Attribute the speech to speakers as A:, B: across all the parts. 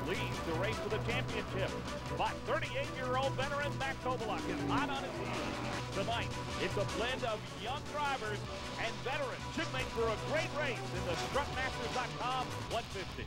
A: leads the race for the championship. But 38-year-old veteran Matt Kovaluk is hot on his heels. Tonight, it's a blend of young drivers and veterans. Should make for a great race in the strutmasters.com 150.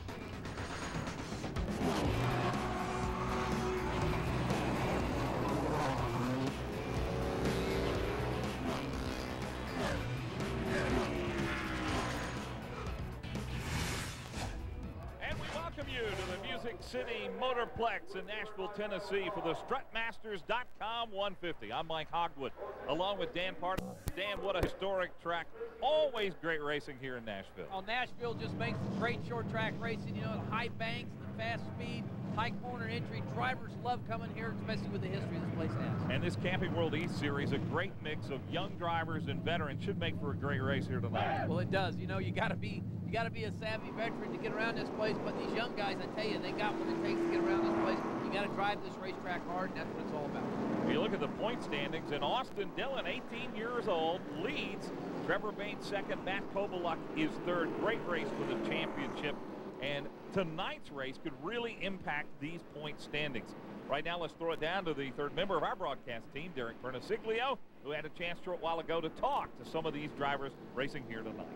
A: You to the Music City Motorplex in Nashville, Tennessee for the strutmasters.com 150. I'm Mike Hogwood, along with Dan Part. Dan, what a historic track. Always great racing here in Nashville.
B: Oh, Nashville just makes great short track racing. You know, the high banks, the fast speed, high corner entry. Drivers love coming here, especially with the history this place has.
A: And this Camping World East Series, a great mix of young drivers and veterans, should make for a great race here tonight.
B: Well, it does. You know, you got to be a savvy veteran to get around this place, but these young guys, I tell you, they got what it takes to get around this place. You got to drive this racetrack hard, and that's what it's all about.
A: If you look at the point standings, and Austin Dillon, 18 years old, leads. Trevor Bain second, Matt Kovaluk is third. Great race for the championship, and tonight's race could really impact these point standings. Right now, let's throw it down to the third member of our broadcast team, Derek Bernasiglio, who had a chance a short while ago to talk to some of these drivers racing here tonight.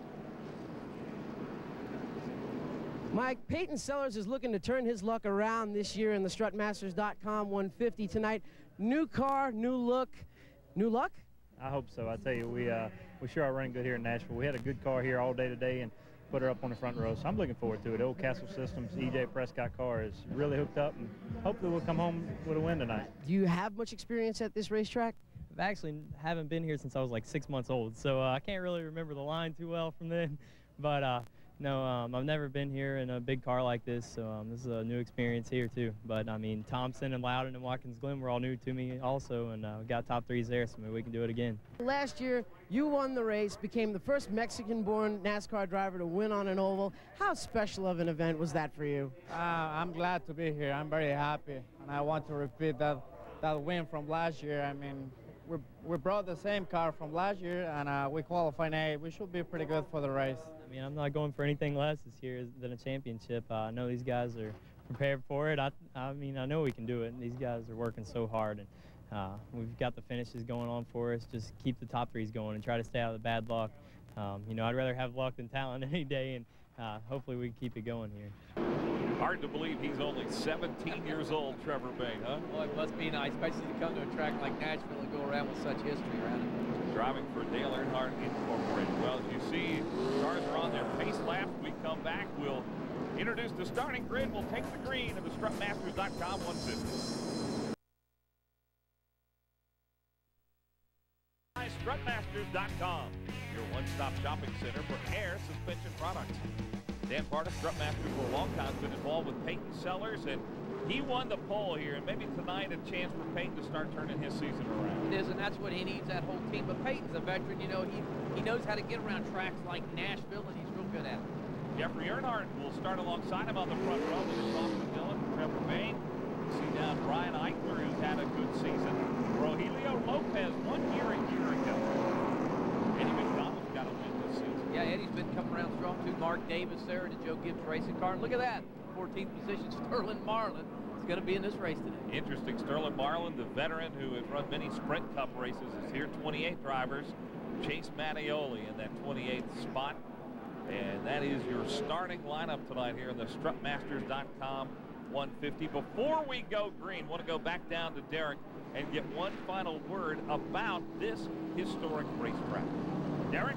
C: Mike, Peyton Sellers is looking to turn his luck around this year in the strutmasters.com 150 tonight. New car, new look, new luck?
D: I hope so. I tell you, we sure are running good here in Nashville. We had a good car here all day today and put her up on the front row, so I'm looking forward to it. Old Castle Systems EJ Prescott car is really hooked up, and hopefully we'll come home with a win tonight.
C: Do you have much experience at this racetrack?
E: I actually haven't been here since I was like 6 months old, so I can't really remember the line too well from then. But no, I've never been here in a big car like this, so this is a new experience here too. But I mean, Thompson and Loudon and Watkins Glen were all new to me also, and we got top threes there, so maybe we can do it again.
C: Last year, you won the race, became the first Mexican-born NASCAR driver to win on an oval. How special of an event was that for you?
F: I'm glad to be here. I'm very happy, and I want to repeat that win from last year. I mean, we brought the same car from last year, and we qualified eighth. We should be pretty good for the race.
E: I mean, I'm not going for anything less this year than a championship. I know these guys are prepared for it. I mean, I know we can do it. And these guys are working so hard, and we've got the finishes going on for us. Just keep the top threes going and try to stay out of the bad luck. You know, I'd rather have luck than talent any day, and hopefully we can keep it going here.
A: Hard to believe he's only 17 years old, Trevor Bain, huh?
B: Well, it must be nice, especially to come to a track like Nashville and go around with such history around it.
A: Driving for Dale Earnhardt Incorporated. Well, as you see, cars are on their pace laps. We come back, we'll introduce the starting grid. We'll take the green of the strutmasters.com 150. Strutmasters.com, your one-stop shopping center for air suspension products. Dan Parta, Strutmasters, for a long time been involved with Peyton Sellers, and he won the pole here, and maybe tonight a chance for Peyton to start turning his season around.
B: It is, and that's what he needs, that whole team. But Peyton's a veteran, you know, he knows how to get around tracks like Nashville, and he's real good at it.
A: Jeffrey Earnhardt will start alongside him on the front row. This is Austin Dillon, Trevor Bain. See down Brian Eichler, who's had a good season. Rogelio Lopez won here a year ago. Eddie McDonald's got a win this season.
B: Yeah, Eddie's been coming around strong too. Mark Davis there in the Joe Gibbs racing car. And look at that, 14th position, Sterling Marlin is going to be in this race today.
A: Interesting, Sterling Marlin, the veteran who has run many Sprint Cup races, is here. 28 drivers. Chase Mattioli in that 28th spot. And that is your starting lineup tonight here in the strutmasters.com 150. Before we go green, want to go back down to Derek and get one final word about this historic racetrack. Derek?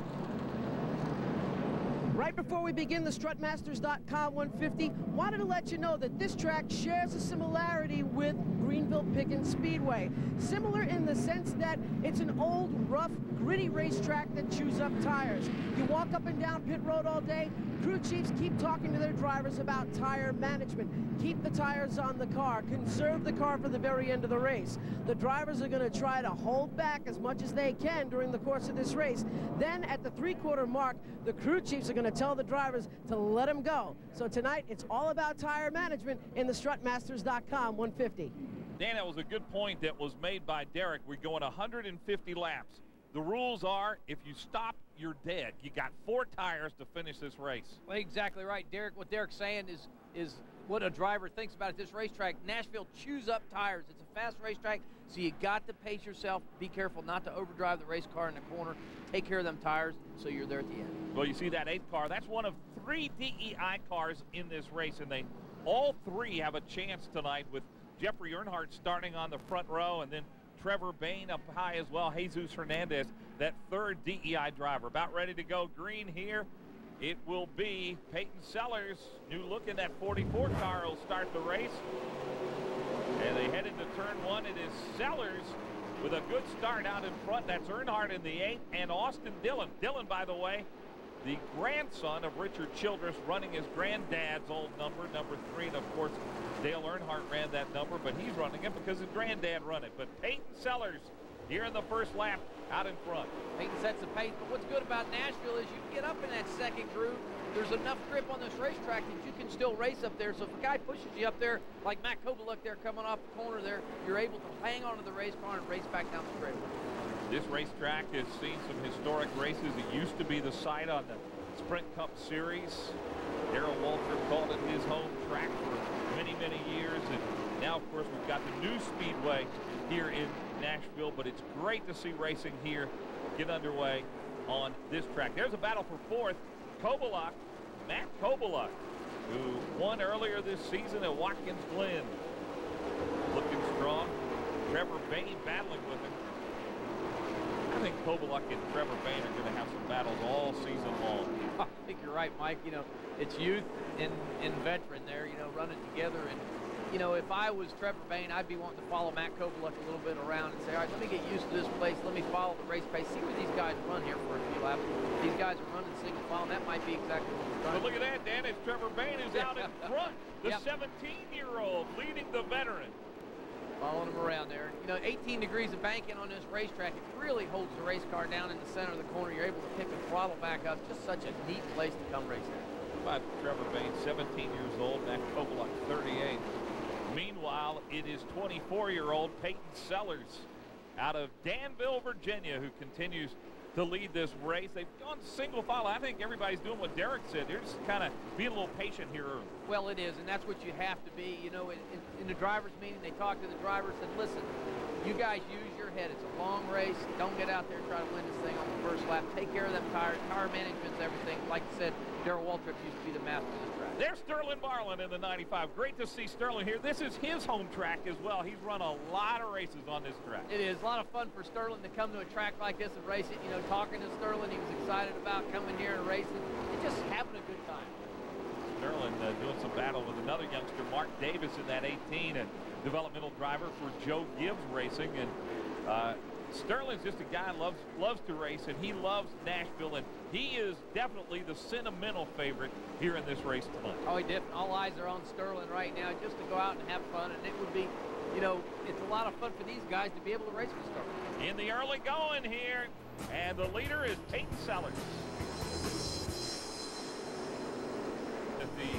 C: Right before we begin the strutmasters.com 150, wanted to let you know that this track shares a similarity with Greenville-Pickens Speedway. Similar in the sense that it's an old, rough, gritty racetrack that chews up tires. You walk up and down pit road all day, crew chiefs keep talking to their drivers about tire management. Keep the tires on the car, conserve the car for the very end of the race. The drivers are going to try to hold back as much as they can during the course of this race. Then at the three-quarter mark, the crew chiefs are going to tell the drivers to let them go. So tonight, it's all about tire management in the strutmasters.com 150.
A: Dan, that was a good point that was made by Derek. We're going 150 laps. The rules are, if you stop, you're dead. You got 4 tires to finish this race.
B: Well, exactly right, Derek. What Derek's saying is what a driver thinks about at this racetrack. Nashville chews up tires. It's a fast racetrack, so you got to pace yourself. Be careful not to overdrive the race car in the corner. Take care of them tires so you're there at the end.
A: Well, you see that 8th car. That's one of 3 DEI cars in this race, and they all 3 have a chance tonight, with Jeffrey Earnhardt starting on the front row, and then Trevor Bayne up high as well. Jesus Hernandez, that 3rd DEI driver, about ready to go green here. It will be Peyton Sellers. New look in that 44 car will start the race. And they head into turn 1. It is Sellers with a good start out in front. That's Earnhardt in the 8th, and Austin Dillon. Dillon, by the way, the grandson of Richard Childress, running his granddad's old number 3. And of course, Dale Earnhardt ran that number, but he's running it because his granddad ran it. But Peyton Sellers here in the first lap out in front.
B: Peyton sets the pace, but what's good about Nashville is you get up in that second groove. There's enough grip on this racetrack that you can still race up there. So if a guy pushes you up there, like Matt Kovaluk there coming off the corner there, you're able to hang onto the race car and race back down the straightaway.
A: This racetrack has seen some historic races. It used to be the site on the Sprint Cup Series. Darrell Waltrip called it his home track for many, many years. And now, of course, we've got the new Speedway here in Nashville. But it's great to see racing here get underway on this track. There's a battle for 4th. Kovaluk, Matt Kovaluk, who won earlier this season at Watkins Glen. Looking strong. Trevor Bayne battling with him. I think Kovaluk and Trevor Bayne are going to have some battles all season long.
B: I think you're right, Mike. You know, it's youth and veteran there, you know, running together. And, you know, if I was Trevor Bayne, I'd be wanting to follow Matt Kovaluk a little bit around and say, all right, let me get used to this place. Let me follow the race pace. See where these guys run here for a few laps. These guys are running single file, and that might be exactly what he's trying.
A: But look at that, Dan. It's Trevor Bayne who's out in front. The 17-year-old leading the veteran.
B: Following him around there. You know, 18 degrees of banking on this racetrack. It really holds the race car down in the center of the corner. You're able to pick the throttle back up. Just such a neat place to come race at.
A: About Trevor Bayne, 17 years old, Matt Kovaluk, 38. Meanwhile, it is 24-year-old Peyton Sellers out of Danville, Virginia, who continues to lead this race. They've gone single file. I think everybody's doing what Derek said. They're just kind of being a little patient here early.
B: Well, it is, and that's what you have to be. You know, in the driver's meeting, they talked to the driver, said, listen, you guys use your head. It's a long race. Don't get out there and try to win this thing on the first lap. Take care of them tires. Tire management's everything. Like you said, Darrell Waltrip used to be the master of this track.
A: There's Sterling Marlin in the 95. Great to see Sterling here. This is his home track as well. He's run a lot of races on this track.
B: It is a lot of fun for Sterling to come to a track like this and race it. You know, talking to Sterling, he was excited about coming here and racing and just having a good time.
A: Sterling doing some battle with another youngster, Mark Davis, in that 18, a developmental driver for Joe Gibbs Racing. And Sterling's just a guy who loves to race, and he loves Nashville, and he is definitely the sentimental favorite here in this race tonight.
B: Oh, he did. All eyes are on Sterling right now just to go out and have fun, and it would be, you know, it's a lot of fun for these guys to be able to race with Sterling.
A: In the early going here, and the leader is Peyton Sellers. At the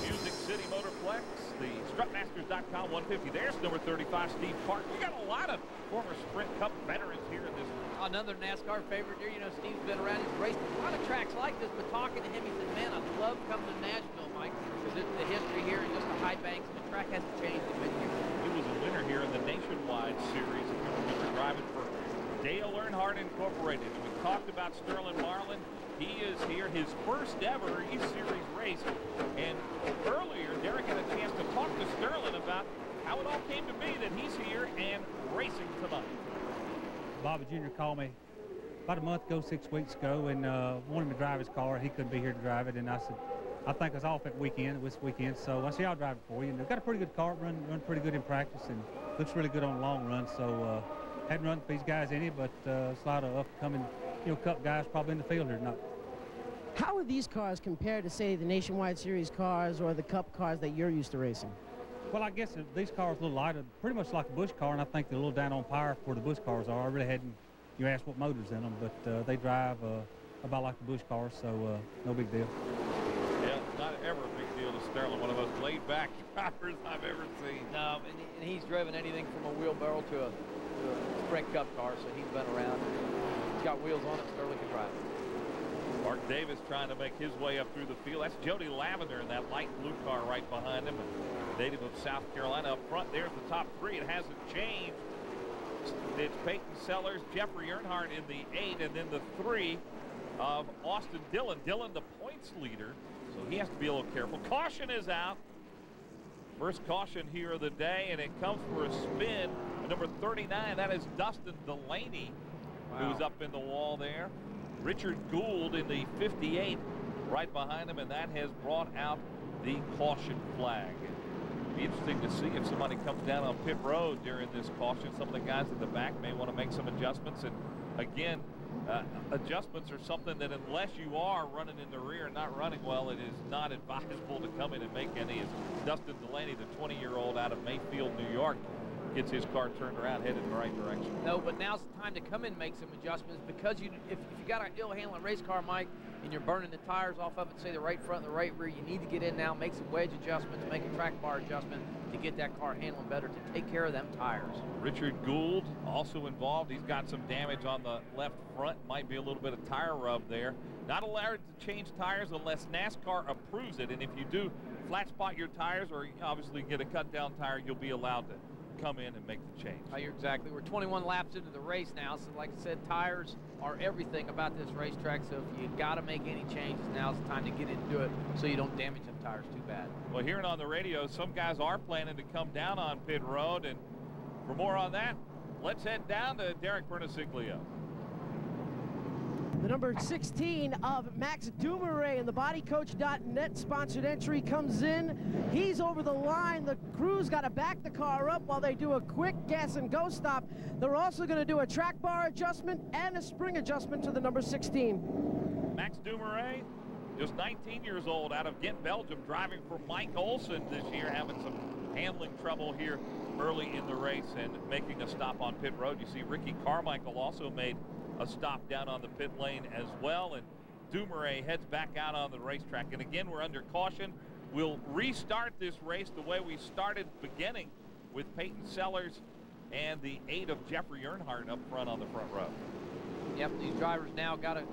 A: Music City Motorplex, the Strutmasters.com 150. There's number 35, Steve Park. We got a lot of former Sprint Cup veterans here in this.
B: Another NASCAR favorite here. You know, Steve's been around. He's raced a lot of tracks like this, but talking to him, he said, man, I love coming to Nashville, Mike, because the history here and just the high banks, and the track hasn't changed in many years.
A: He was a winner here in the Nationwide Series. If you remember, driving for Dale Earnhardt Incorporated. And we talked about Sterling Marlin. He is here, his first ever E-Series race. And earlier, Derek had a chance to talk to Sterling about how it all came to be that he's here and racing tonight.
G: Bobby Jr. called me about a month ago, 6 weeks ago, and wanted me to drive his car. He couldn't be here to drive it, and I said, I think I was off at this weekend, so I said, I'll drive it for you. And they've got a pretty good car, run pretty good in practice, and looks really good on the long run. So hadn't run with these guys any, but it's a lot of upcoming, you know, Cup guys probably in the field or not.
C: How are these cars compared to, say, the Nationwide Series cars or the Cup cars that you're used to racing?
G: Well, I guess these cars are a little lighter, pretty much like a Busch car, and I think they're a little down on power for the Busch cars are. I really hadn't, you asked what motor's in them, but they drive about like the Busch cars, so no big deal.
A: Yeah, not ever a big deal to Sterling, one of the most laid-back drivers I've ever seen.
B: No, and he's driven anything from a wheelbarrow to a Sprint Cup car, so he's been around. He's got wheels on it, Sterling can drive it.
A: Mark Davis trying to make his way up through the field. That's Jody Lavender in that light blue car right behind him. A native of South Carolina up front. There's the top three. It hasn't changed. It's Peyton Sellers, Jeffrey Earnhardt in the 8, and then the 3 of Austin Dillon. Dillon, the points leader, so he has to be a little careful. Caution is out. First caution here of the day, and it comes for a spin. Number 39, that is Dustin Delaney, who's up in the wall there. Richard Gould in the 58 right behind him, and that has brought out the caution flag. Be interesting to see if somebody comes down on pit road during this caution. Some of the guys in the back may want to make some adjustments. And again, adjustments are something that unless you are running in the rear and not running well, it is not advisable to come in and make any. As Dustin Delaney, the 20-year-old out of Mayfield, New York, gets his car turned around, headed in the right direction.
B: No, but now's the time to come in and make some adjustments, because if you got an ill-handling race car, Mike, and you're burning the tires off of it, say the right front and the right rear, you need to get in now, make some wedge adjustments, make a track bar adjustment to get that car handling better, to take care of them tires. Richard Gould also involved. He's got some damage on the left front. Might be a little bit of tire rub there. Not allowed to change tires unless NASCAR approves it, and if you do flat spot your tires or obviously get a cut down tire, you'll be allowed to come in and make the change. Oh, you're exactly. We're 21 laps into the race now, so like I said, tires are everything about this racetrack, so if you got to make any changes, now's the time to get into it so you don't damage them tires too bad. Well, hearing on the radio, some guys are planning to come down on pit road, and for more on that, let's head down to Derek Bernasiglio.
C: The number 16 of Max Dumouriez and the bodycoach.net sponsored entry comes in. He's over the line. The crew's got to back the car up while they do a quick gas and go stop. They're also going to do a track bar adjustment and a spring adjustment to the number 16.
A: Max Dumouriez, just 19 years old, out of Ghent, Belgium, driving for Mike Olson this year, having some handling trouble here early in the race and making a stop on pit road. You see Ricky Carmichael also made a stop down on the pit lane as well, and Dumouriez heads back out on the racetrack. And again, we're under caution. We'll restart this race the way we started, beginning with Peyton Sellers and the 8 of Jeffrey Earnhardt up front on the front row.
B: Yep, these drivers now got to,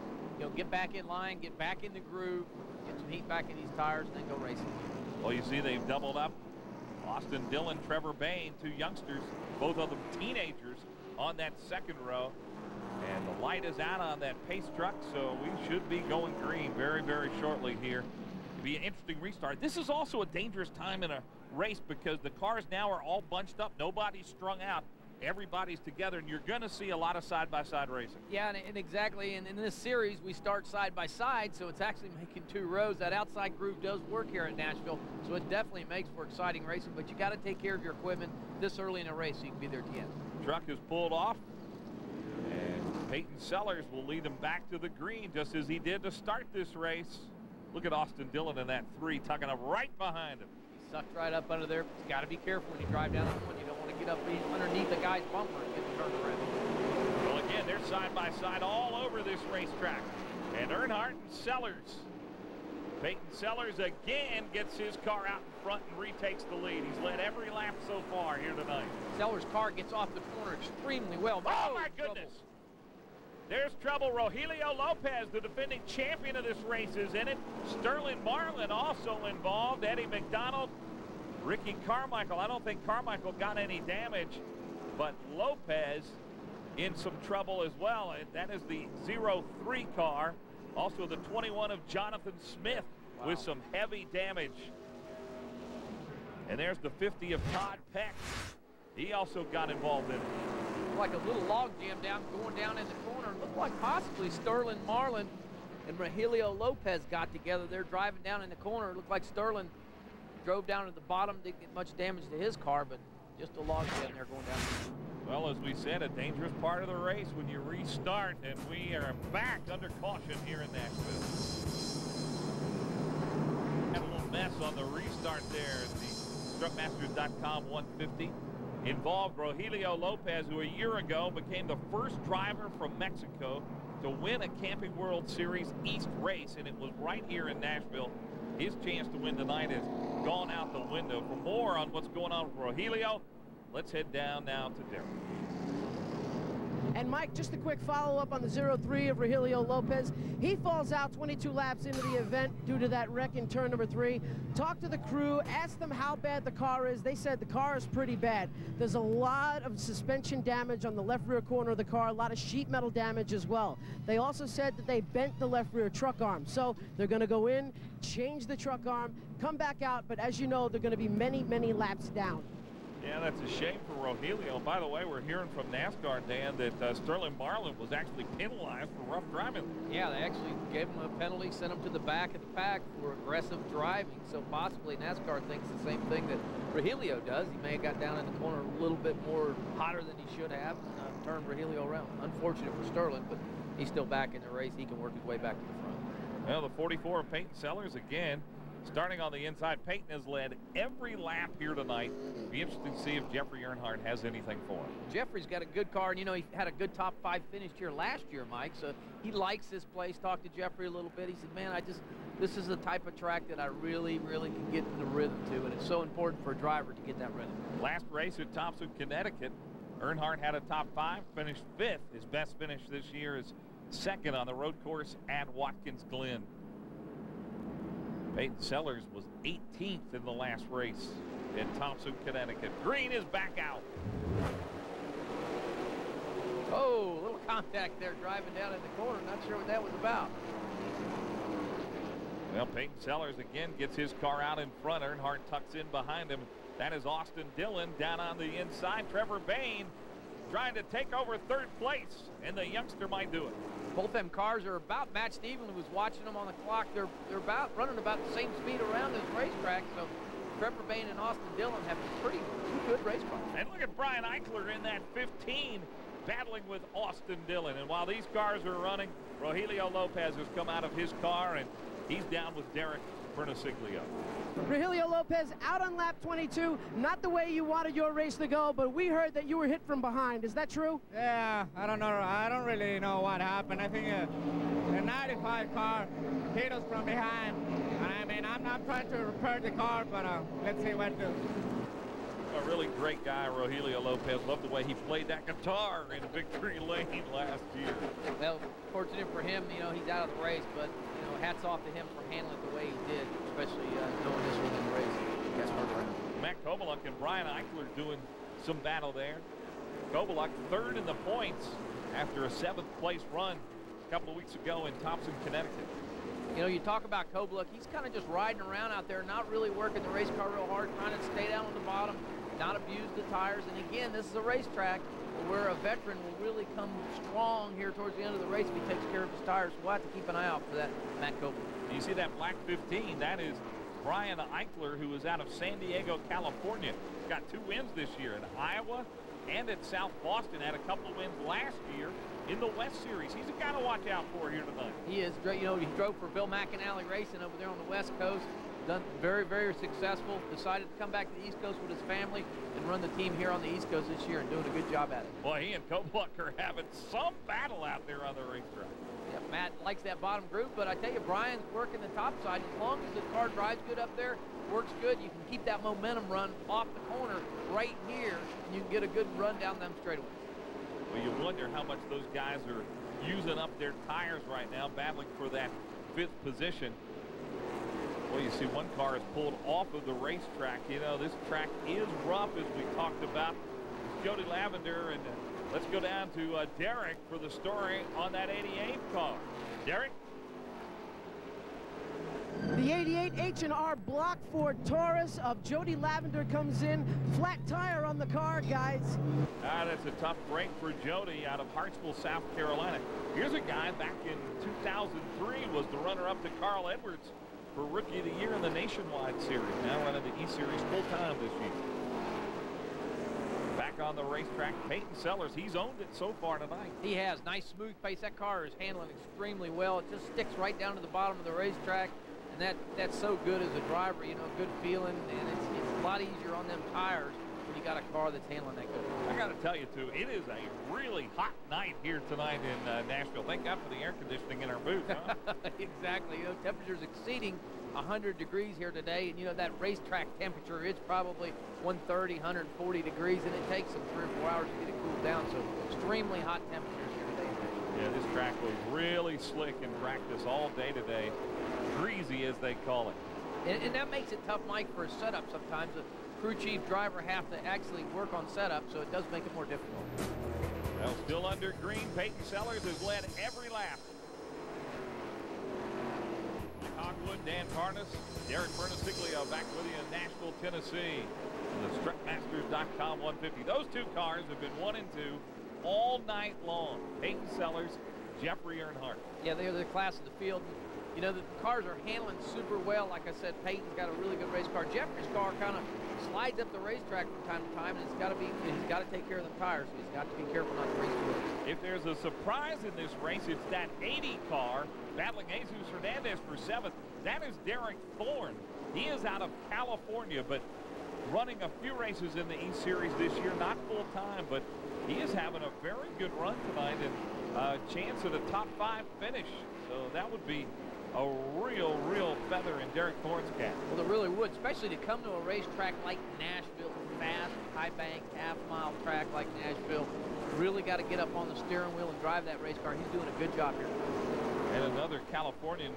B: get back in line, get back in the groove, get some heat back in these tires, and then go racing.
A: Well, you see they've doubled up. Austin Dillon, Trevor Bayne, 2 youngsters, both of them teenagers on that second row. And the light is out on that pace truck, so we should be going green very, very shortly here. It'll be an interesting restart. This is also a dangerous time in a race because the cars now are all bunched up. Nobody's strung out. Everybody's together, and you're going to see a lot of side-by-side racing. Yeah, and exactly. And in this series, we start side-by-side, so it's actually making 2 rows. That outside groove does work here at Nashville, so it definitely makes for exciting racing. But you got to take care of your equipment this early in a race so you can be there at the end. Truck is pulled off. And Peyton Sellers will lead him back to the green just as he did to start this race. Look at Austin Dillon in that 3, tucking up right behind him. He sucked right up under there. You got to be careful when you drive down that one. You don't want to get up underneath the guy's bumper and get turned around. Well, again, they're side by side all over this racetrack. And Earnhardt and Sellers. Peyton Sellers again gets his car out in front and retakes the lead. He's led every lap so far here tonight. Sellers' car gets off the corner extremely well. Oh, my goodness. There's trouble. Rogelio Lopez, the defending champion of this race, is in it. Sterling Marlin also involved. Eddie McDonald, Ricky Carmichael. I don't think Carmichael got any damage, but Lopez in some trouble as well. That is the 03 car. Also the 21 of Jonathan Smith with some heavy damage. And there's the 50 of Todd Peck. He also got involved in it. Like a little log jam going down in the corner. Looked like possibly Sterling Marlin and Rogelio Lopez got together. They're driving down in the corner. It looked like Sterling drove down to the bottom, didn't get much damage to his car, but just a log jam there going down. Well, as we said, a dangerous part of the race when you restart, and we are back under caution here in Nashville. Had a little mess on the restart there at the Strutmasters.com 150. Involved Rogelio Lopez, who a year ago became the first driver from Mexico to win a Camping World Series East race, and it was right here in Nashville. His chance to win tonight has gone out the window. For more on what's going on with Rogelio, let's head down now to Derek.
C: And Mike, just a quick follow-up on the 03 of Rogelio Lopez. He falls out 22 laps into the event due to that wreck in turn number 3. Talk to the crew, ask them how bad the car is. They said the car is pretty bad. There's a lot of suspension damage on the left rear corner of the car, a lot of sheet metal damage as well. They also said that they bent the left rear truck arm. So they're going to go in, change the truck arm, come back out, but as you know, they're going to be many, many laps down.
A: Yeah, that's a shame for Rogelio. By the way, we're hearing from NASCAR, Dan, that Sterling Marlin was actually penalized for rough driving.
B: Yeah, they actually gave him a penalty, sent him to the back of the pack for aggressive driving. So possibly NASCAR thinks the same thing that Rogelio does. He may have got down in the corner a little bit more hotter than he should have and turned Rogelio around. Unfortunate for Sterling, but he's still back in the race. He can work his way back to the front.
A: Well, the 44 of Peyton Sellers again. Starting on the inside, Peyton has led every lap here tonight. Be interesting to see if Jeffrey Earnhardt has anything for him.
B: Jeffrey's got a good car, and you know, he had a good top 5 finish here last year, Mike, so he likes this place. Talked to Jeffrey a little bit. He said, man, this is the type of track that I really, really can get in the rhythm to, and it's so important for a driver to get that rhythm.
A: Last race at Thompson, Connecticut, Earnhardt had a top 5, finished 5th. His best finish this year is 2nd on the road course at Watkins Glen. Peyton Sellers was 18th in the last race in Thompson, Connecticut. Green is back out.
B: Oh, a little contact there driving down in the corner. Not sure what that was about.
A: Well, Peyton Sellers again gets his car out in front. Earnhardt tucks in behind him. That is Austin Dillon down on the inside. Trevor Bayne trying to take over 3rd place, and the youngster might do it.
B: Both them cars are about matched evenly. Was watching them on the clock. They're about running about the same speed around this racetrack. So Trevor Bayne and Austin Dillon have two good race cars.
A: And look at Brian Eichler in that 15 battling with Austin Dillon. And while these cars are running, Rogelio Lopez has come out of his car and he's down with Derek Bernasiglio.
C: Rogelio Lopez out on lap 22. Not the way you wanted your race to go, but we heard that you were hit from behind. Is that true?
F: Yeah, I don't know. I don't really know what happened. I think the 95 car hit us from behind. And I mean, I'm not trying to repair the car, but let's see what to do.
A: A really great guy, Rogelio Lopez. Love the way he played that guitar in victory lane last year.
B: Well, fortunate for him, you know, he's out of the race, but you know, hats off to him for handling it the way he did, especially knowing this was in the race. Gets hurt around.
A: Matt Kovaluk and Brian Eichler doing some battle there. Kovaluk 3rd in the points after a 7th place run a couple of weeks ago in Thompson, Connecticut.
B: You know, you talk about Kovaluk, he's kind of just riding around out there, not really working the race car real hard, trying to stay down on the bottom, not abuse the tires. And again, this is a racetrack where a veteran will really come strong here towards the end of the race if he takes care of his tires. So we'll have to keep an eye out for that Matt Kovaluk.
A: You see that black 15, that is Brian Eichler, who is out of San Diego, California. He's got 2 wins this year in Iowa and at South Boston. Had a couple of wins last year in the West Series. He's a guy to watch out for here tonight.
B: He is great. You know, he drove for Bill McAnally Racing over there on the West Coast. Done very, very successful. Decided to come back to the East Coast with his family and run the team here on the East Coast this year and doing a good job at it.
A: Well, he and Kovaluk are having some battle out there on the racetrack.
B: Yeah, Matt likes that bottom group, but I tell you, Brian's working the top side. As long as the car drives good up there, works good, you can keep that momentum run off the corner right here, and you can get a good run down them straightaways.
A: Well, you wonder how much those guys are using up their tires right now, battling for that 5th position. Well, you see one car is pulled off of the racetrack. You know, this track is rough, as we talked about. Jody Lavender, and let's go down to Derek for the story on that 88 car. Derek?
C: The 88 H&R Block Ford Taurus of Jody Lavender comes in. Flat tire on the car, guys.
A: That's a tough break for Jody out of Hartsville, South Carolina. Here's a guy back in 2003 was the runner-up to Carl Edwards for Rookie of the Year in the Nationwide Series. Now running the E-Series full-time this year. Back on the racetrack, Peyton Sellers. He's owned it so far tonight.
B: He has. Nice, smooth pace. That car is handling extremely well. It just sticks right down to the bottom of the racetrack. And that's so good as a driver, you know, good feeling, and it's a lot easier on them tires when you got a car that's handling that good.
A: I got to tell you, too, it is a really hot night here tonight in Nashville. Thank God for the air conditioning in our booth, huh?
B: Exactly. You know, temperatures exceeding 100 degrees here today, and you know that racetrack temperature, it's probably 130, 140 degrees, and it takes them 3 or 4 hours to get it cooled down, so extremely hot temperature.
A: Yeah, this track was really slick in practice all day today. Greasy, as they call it.
B: And that makes it tough, Mike, for a setup sometimes. The crew chief driver have to actually work on setup, so it does make it more difficult.
A: Well, still under green, Peyton Sellers has led every lap. Hogwood, Dan Tarnas, Derek Bernasiglio back with you in Nashville, Tennessee. The StrutMasters.com 150. Those two cars have been 1 and 2 all night long. Peyton Sellers, Jeffrey Earnhardt.
B: Yeah, they're the class of the field. You know, the cars are handling super well. Like I said, Peyton's got a really good race car. Jeffrey's car kind of slides up the racetrack from time to time, and he's got to take care of the tires, so he's got to be careful not to race too early.
A: If there's a surprise in this race, it's that 80 car battling Jesus Hernandez for 7th. That is Derek Thorne. He is out of California, but running a few races in the East Series this year, not full time, but he is having a very good run tonight and a chance at a top 5 finish. So that would be a real feather in Derek Thorne's cap.
B: Well, it really would, especially to come to a racetrack like Nashville, fast, high bank, half-mile track like Nashville. Really got to get up on the steering wheel and drive that race car. He's doing a good job here.
A: And another Californian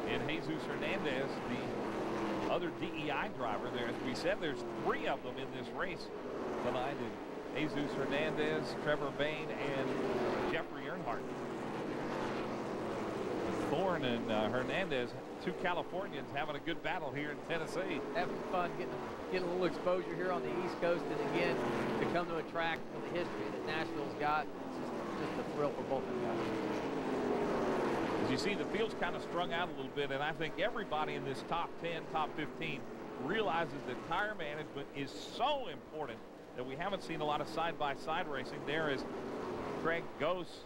A: in Jesus Hernandez, the other DEI driver there. As we said, there's 3 of them in this race tonight. And Jesus Hernandez, Trevor Bayne, and Jeffrey Earnhardt. Thorne and Hernandez, 2 Californians having a good battle here in Tennessee. Having
B: fun, getting a little exposure here on the East Coast, and again, to come to a track with the history that Nashville's got, it's just a thrill for both of them guys.
A: As you see, the field's kind of strung out a little bit, and I think everybody in this top 10, top 15 realizes that tire management is so important that we haven't seen a lot of side-by-side racing. There is Craig Gose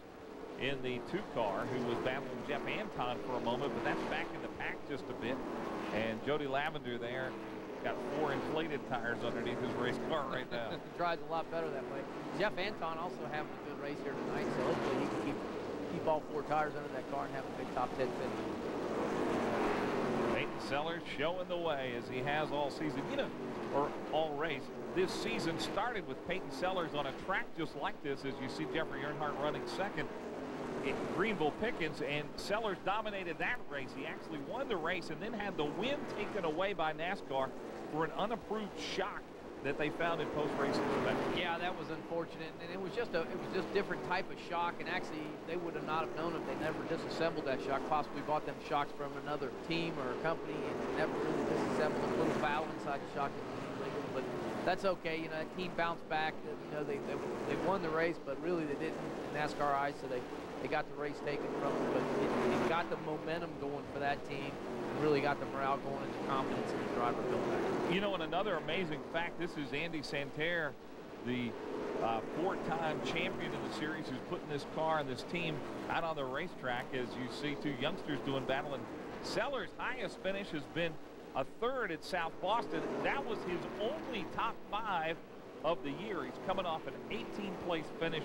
A: in the 2 car, who was battling Jeff Anton for a moment, but that's back in the pack just a bit. And Jody Lavender there got 4 inflated tires underneath his race car right now.
B: Drives a lot better that way. Jeff Anton also having a good race here tonight, so hopefully he can keep all 4 tires under that car and have a big top 10 finish.
A: Peyton Sellers showing the way as he has all season, or all race. This season started with Peyton Sellers on a track just like this, as you see Jeffrey Earnhardt running 2nd. Greenville Pickens, and Sellers dominated that race. He actually won the race and then had the win taken away by NASCAR for an unapproved shock that they found in post-race inspection.
B: Yeah, that was unfortunate, and it was just different type of shock, and actually they would have not have known if they never disassembled that shock, possibly bought them shocks from another team or a company and never really disassembled a little valve inside the shock. But that's okay. That team bounced back. They won the race, but really they didn't in NASCAR eyes, so they got the race taken from them, but it got the momentum going for that team, and really got the morale going and the confidence in the driver built back.
A: And another amazing fact, this is Andy Santerre, the 4-time champion in the series, who's putting this car and this team out on the racetrack, as you see 2 youngsters doing battle. And Sellers' highest finish has been a 3rd at South Boston. That was his only top 5 of the year. He's coming off an 18th place finish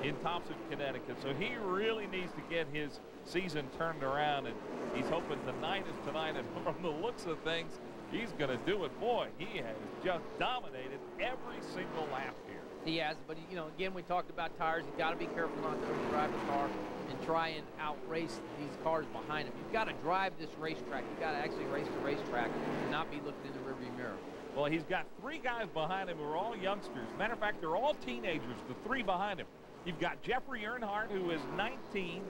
A: in Thompson, Connecticut. So he really needs to get his season turned around, and he's hoping tonight is tonight. And from the looks of things, he's going to do it. Boy, he has just dominated every single lap here.
B: He has, but again, we talked about tires. You've got to be careful not to overdrive the car and try and outrace these cars behind him. You've got to drive this racetrack. You've got to actually race the racetrack and not be looking in the rearview mirror.
A: Well, he's got 3 guys behind him who are all youngsters. Matter of fact, they're all teenagers, the 3 behind him. You've got Jeffrey Earnhardt, who is 19.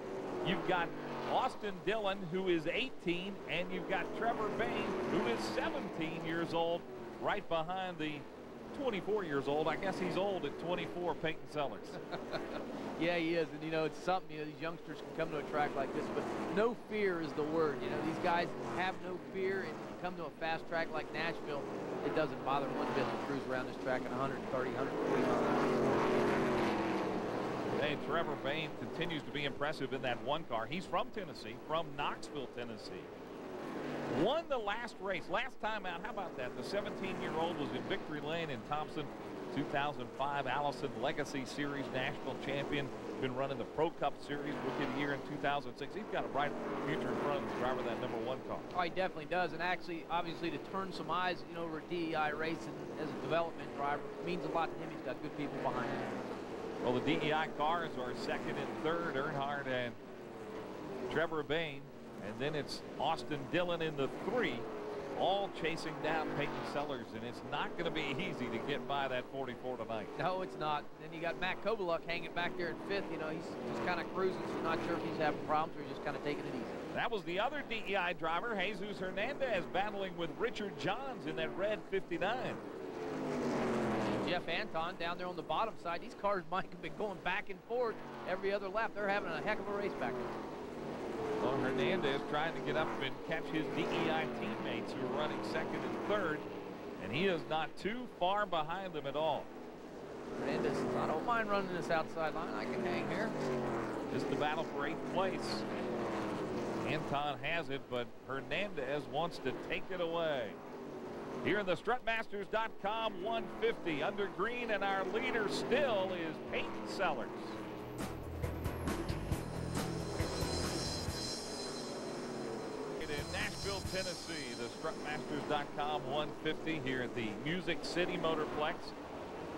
A: You've got Austin Dillon, who is 18. And you've got Trevor Bayne, who is 17 years old, right behind the 24 years old. I guess he's old at 24, Peyton Sellers.
B: Yeah, he is. And, it's something, these youngsters can come to a track like this, but no fear is the word. These guys have no fear, and when you come to a fast track like Nashville, it doesn't bother them one bit to cruise around this track at 130, 140 miles an hour.
A: Hey, Trevor Bayne continues to be impressive in that 1 car. He's from Tennessee, from Knoxville, Tennessee. Won the last race, last time out. How about that? The 17-year-old was in victory lane in Thompson. 2005 Allison Legacy Series national champion. Been running the Pro Cup Series Rookie of the Year in 2006. He's got a bright future in front of him to drive that #1 car.
B: Oh, he definitely does. And actually, obviously, to turn some eyes, over DEI racing as a development driver means a lot to him. He's got good people behind him.
A: Well, the DEI cars are second and third, Earnhardt and Trevor Bayne. And then it's Austin Dillon in the 3, all chasing down Peyton Sellers. And it's not going to be easy to get by that 44 tonight.
B: No, it's not. Then you got Matt Kovaluk hanging back there in 5th. You know, he's just kind of cruising, so not sure if he's having problems or just kind of taking it easy.
A: That was the other DEI driver, Jesus Hernandez, battling with Richard Johns in that red 59.
B: Jeff Anton down there on the bottom side. These cars might have been going back and forth every other lap. They're having a heck of a race back there.
A: Well, Hernandez trying to get up and catch his DEI teammates who are running second and third, and he is not too far behind them at all.
B: Hernandez says, I don't mind running this outside line. I can hang here.
A: This is the battle for 8th place. Anton has it, but Hernandez wants to take it away. Here in the strutmasters.com 150 under green, and our leader still is Peyton Sellers. In Nashville, Tennessee, the strutmasters.com 150 here at the Music City Motorplex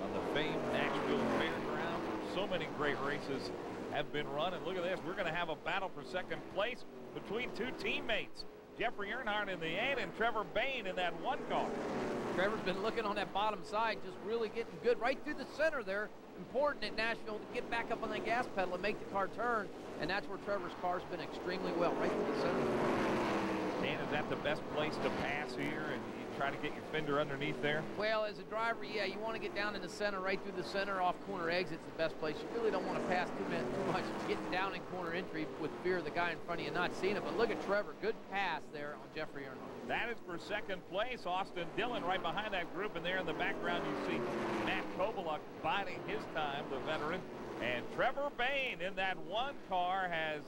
A: on the famed Nashville Fairground. So many great races have been run, and look at this. We're going to have a battle for second place between two teammates. Jeffrey Earnhardt in the 8 and Trevor Bayne in that 1 car.
B: Trevor's been looking on that bottom side, just really getting good right through the center there. Important at Nashville to get back up on the gas pedal and make the car turn, and that's where Trevor's car's been extremely well, right through the center.
A: Dan, is that the best place to pass here, and you try to get your fender underneath there?
B: Well, as a driver, yeah, you want to get down in the center, right through the center, off corner exits, the best place. You really don't want to pass too much, getting down in corner entry with fear of the guy in front of you not seeing it. But look at Trevor, good pass there on Jeffrey Earnhardt.
A: That is for second place. Austin Dillon right behind that group, and there in the background you see Matt Kovaluk biding his time, the veteran. And Trevor Bayne in that 1 car has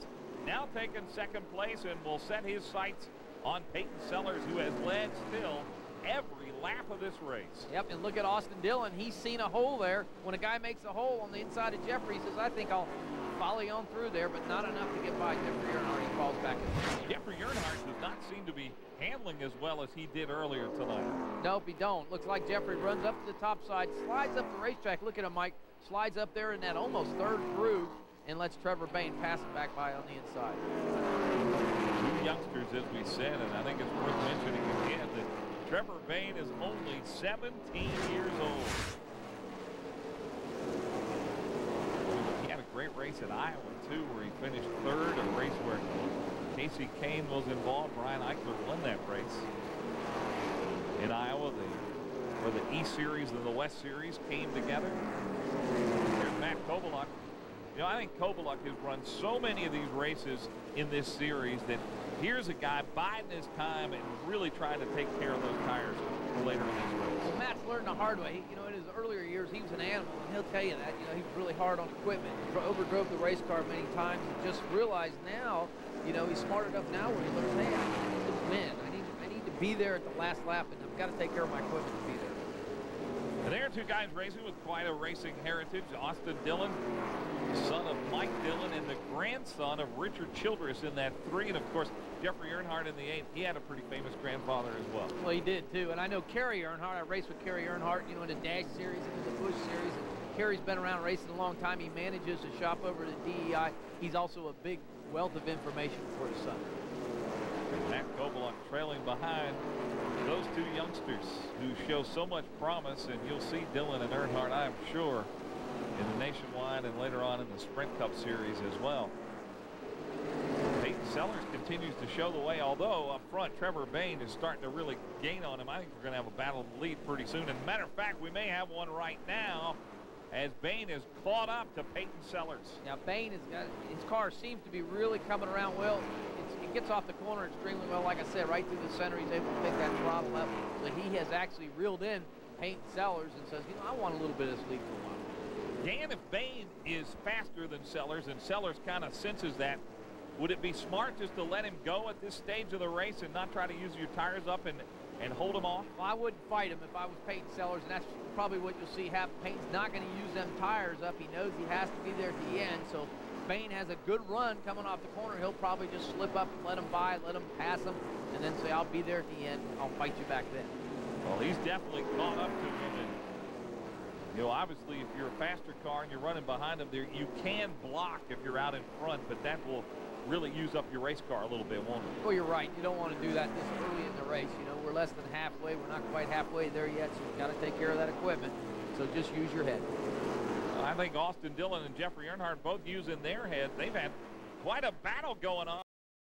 A: now taken second place and will set his sights on Peyton Sellers, who has led still every lap of this race.
B: Yep, and look at Austin Dillon. He's seen a hole there. When a guy makes a hole on the inside of Jeffrey, he says, I think I'll volley on through there, but not enough to get by Jeffrey Earnhardt. He falls back in.
A: Jeffrey Earnhardt does not seem to be handling as well as he did earlier tonight.
B: Nope, he don't. Looks like Jeffrey runs up to the top side, slides up the racetrack. Look at him, Mike. Slides up there in that almost 3rd groove and lets Trevor Bayne pass it back by on the inside.
A: 2 youngsters, as we said, and I think it's worth mentioning again that Trevor Bayne is only 17 years old. He had a great race at Iowa, too, where he finished 3rd, a race where Casey Kane was involved. Brian Eichler won that race in Iowa, where the East Series and the West Series came together. Here's Matt Kovaluk. You know, I think Kovaluk has run so many of these races in this series that here's a guy biding his time and really trying to take care of those tires for later in this race.
B: Well, Matt's learned the hard way. You know, in his earlier years, he was an animal, and he'll tell you that. You know, he was really hard on equipment, overdrove the race car many times, and just realized now, you know, he's smart enough now where he looks, hey, I need to win. I need to be there at the last lap, and I've got to take care of my equipment to be there.
A: And there are 2 guys racing with quite a racing heritage. Austin Dillon, son of Mike Dillon, and the grandson of Richard Childress in that 3. And, of course, Jeffrey Earnhardt in the 8. He had a pretty famous grandfather as well.
B: Well, he did, too. And I know Kerry Earnhardt. I raced with Kerry Earnhardt, you know, in the Dash Series and in the Busch Series. And Kerry's been around racing a long time. He manages a shop over at DEI. He's also a big wealth of information for his son.
A: And Matt Kovaluk trailing behind those 2 youngsters who show so much promise, and you'll see Dillon and Earnhardt, I'm sure, in the Nationwide and later on in the Sprint Cup Series as well. Peyton Sellers continues to show the way, although up front Trevor Bayne is starting to really gain on him. I think we're going to have a battle of the lead pretty soon. And matter of fact, we may have one right now as Bayne is caught up to Peyton Sellers.
B: Now Bayne has got, his car seems to be really coming around well. It gets off the corner extremely well. Like I said, right through the center, he's able to pick that throttle up. So he has actually reeled in Peyton Sellers and says, you know, I want a little bit of this lead for a while.
A: Dan, if Bayne is faster than Sellers and Sellers kind of senses that, would it be smart just to let him go at this stage of the race and not try to use your tires up and hold him off?
B: Well, I wouldn't fight him if I was Peyton Sellers, and that's probably what you'll see happen. Peyton's not going to use them tires up. He knows he has to be there at the end. So if Bayne has a good run coming off the corner, he'll probably just slip up and let him by, let him pass him, and then say, I'll be there at the end. I'll fight you back then.
A: Well, he's definitely caught up to him, and You know, obviously, if you're a faster car and you're running behind them, you can block if you're out in front, but that will really use up your race car a little bit, won't it?
B: Well, you're right. You don't want to do that this early in the race. You know, we're less than halfway. We're not quite halfway there yet, so you've got to take care of that equipment. So just use your head.
A: I think Austin Dillon and Jeffrey Earnhardt both using their head. They've had quite a battle going on.